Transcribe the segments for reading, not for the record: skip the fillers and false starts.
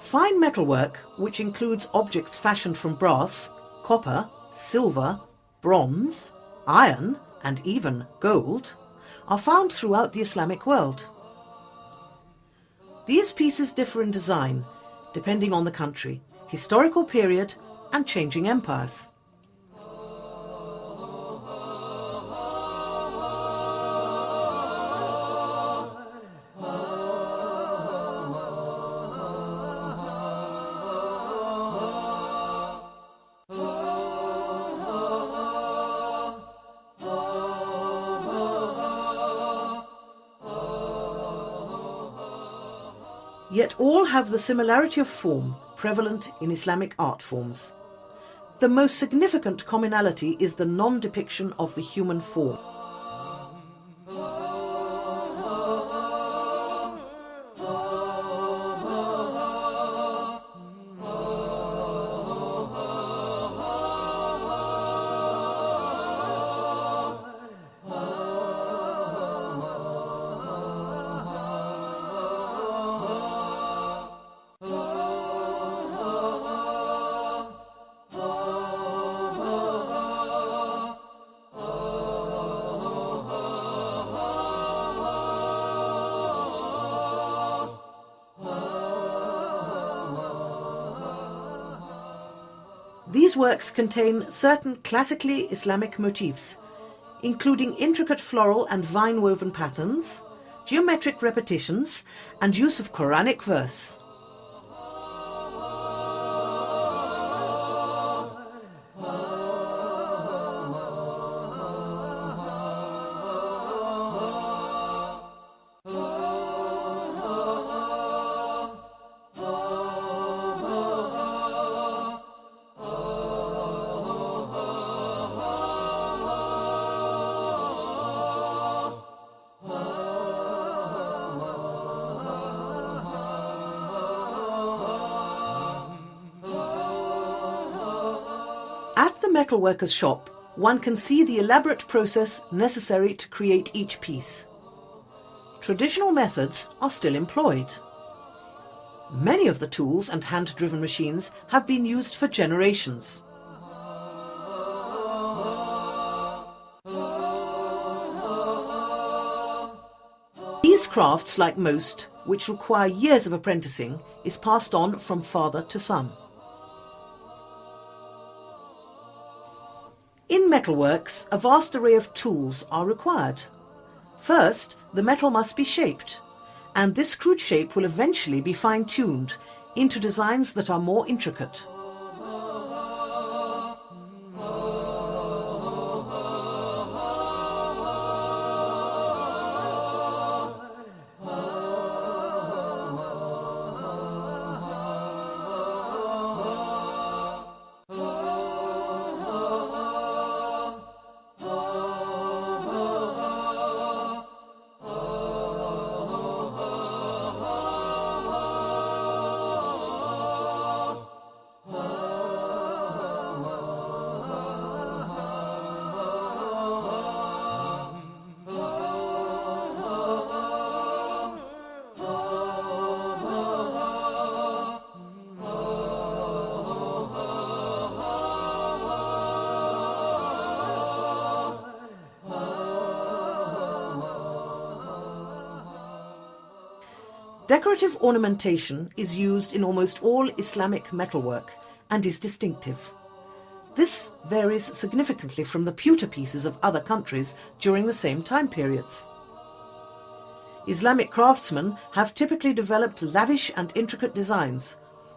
Fine metalwork, which includes objects fashioned from brass, copper, silver, bronze, iron, and even gold, are found throughout the Islamic world. These pieces differ in design, depending on the country, historical period, and changing empires. Yet all have the similarity of form prevalent in Islamic art forms. The most significant commonality is the non-depiction of the human form. These works contain certain classically Islamic motifs, including intricate floral and vine-woven patterns, geometric repetitions, and use of Quranic verse. At the metalworker's shop, one can see the elaborate process necessary to create each piece. Traditional methods are still employed. Many of the tools and hand-driven machines have been used for generations. These crafts, like most, which require years of apprenticing, is passed on from father to son. In metalworks, a vast array of tools are required. First, the metal must be shaped, and this crude shape will eventually be fine-tuned into designs that are more intricate. Decorative ornamentation is used in almost all Islamic metalwork and is distinctive. This varies significantly from the pewter pieces of other countries during the same time periods. Islamic craftsmen have typically developed lavish and intricate designs,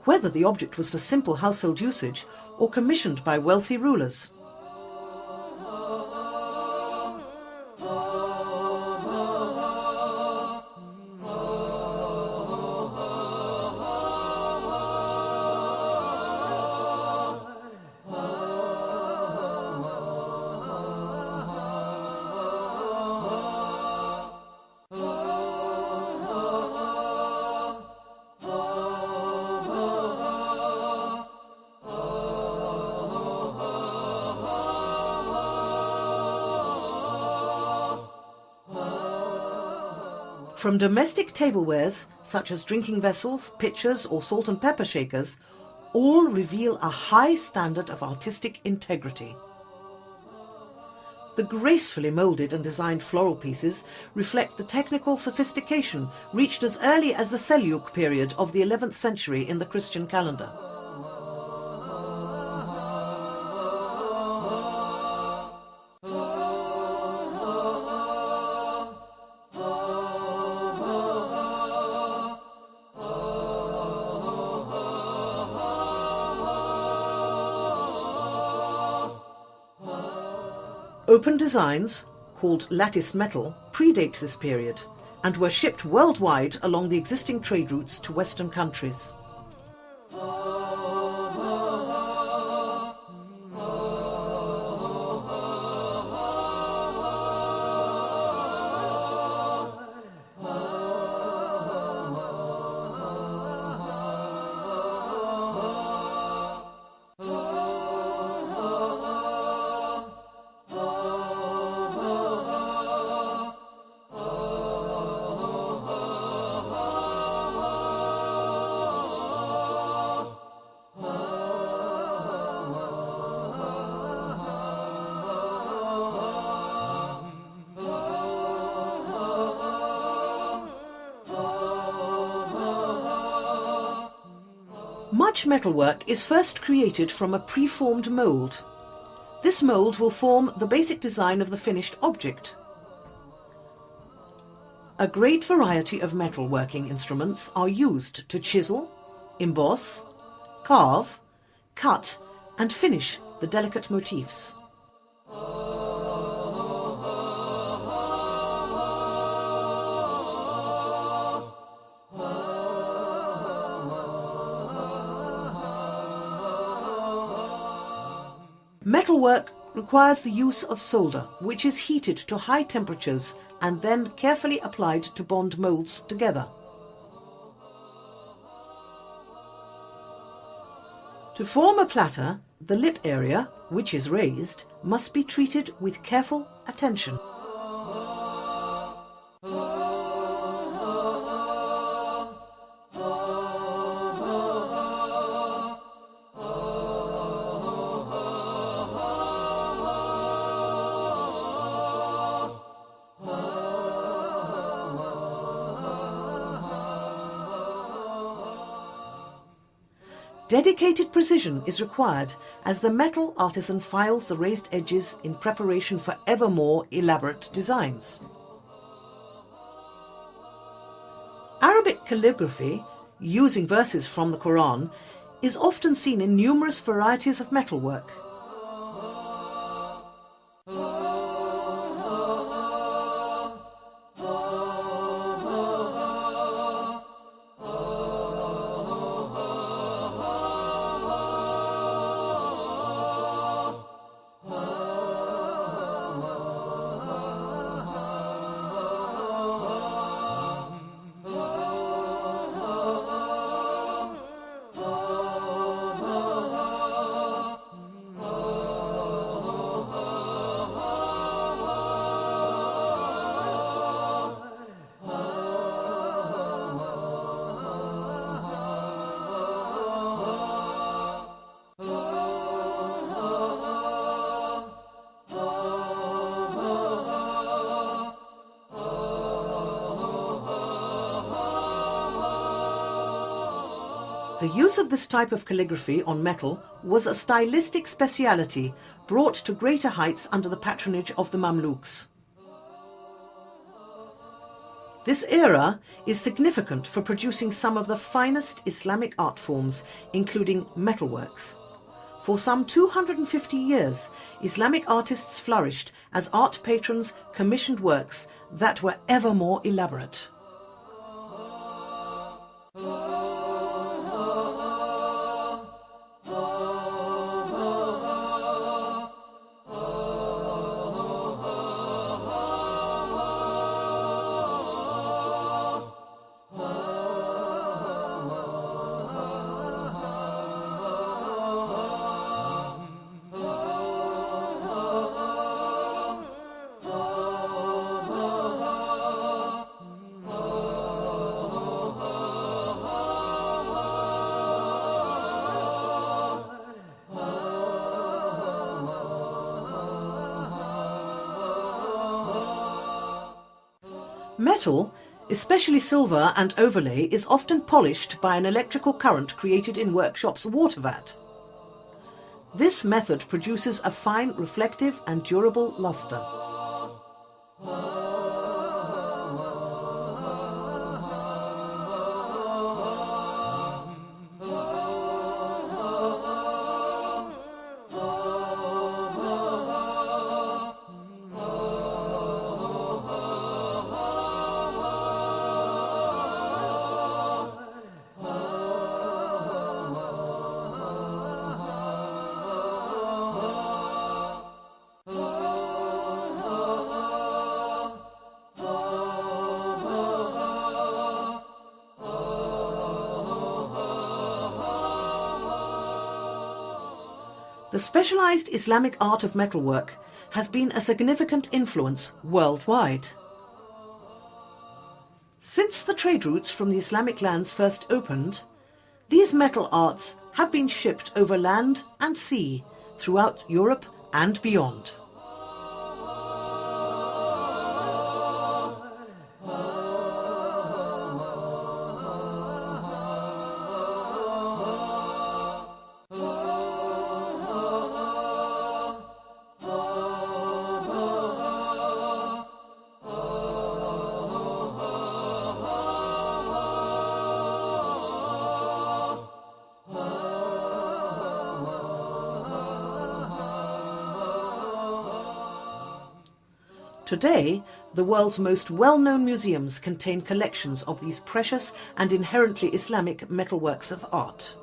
whether the object was for simple household usage or commissioned by wealthy rulers. From domestic tablewares, such as drinking vessels, pitchers or salt and pepper shakers, all reveal a high standard of artistic integrity. The gracefully moulded and designed floral pieces reflect the technical sophistication reached as early as the Seljuk period of the 11th century in the Christian calendar. Open designs, called lattice metal, predate this period and were shipped worldwide along the existing trade routes to Western countries. Much metalwork is first created from a preformed mould. This mould will form the basic design of the finished object. A great variety of metalworking instruments are used to chisel, emboss, carve, cut and finish the delicate motifs. Metalwork requires the use of solder, which is heated to high temperatures and then carefully applied to bond moulds together. To form a platter, the lip area, which is raised, must be treated with careful attention. Dedicated precision is required as the metal artisan files the raised edges in preparation for ever more elaborate designs. Arabic calligraphy, using verses from the Quran, is often seen in numerous varieties of metalwork. The use of this type of calligraphy on metal was a stylistic speciality brought to greater heights under the patronage of the Mamluks. This era is significant for producing some of the finest Islamic art forms, including metalworks. For some 250 years, Islamic artists flourished as art patrons commissioned works that were ever more elaborate. Metal, especially silver and overlay, is often polished by an electrical current created in workshops' water vat. This method produces a fine, reflective and durable luster. The specialized Islamic art of metalwork has been a significant influence worldwide. Since the trade routes from the Islamic lands first opened, these metal arts have been shipped over land and sea throughout Europe and beyond. Today, the world's most well-known museums contain collections of these precious and inherently Islamic metalworks of art.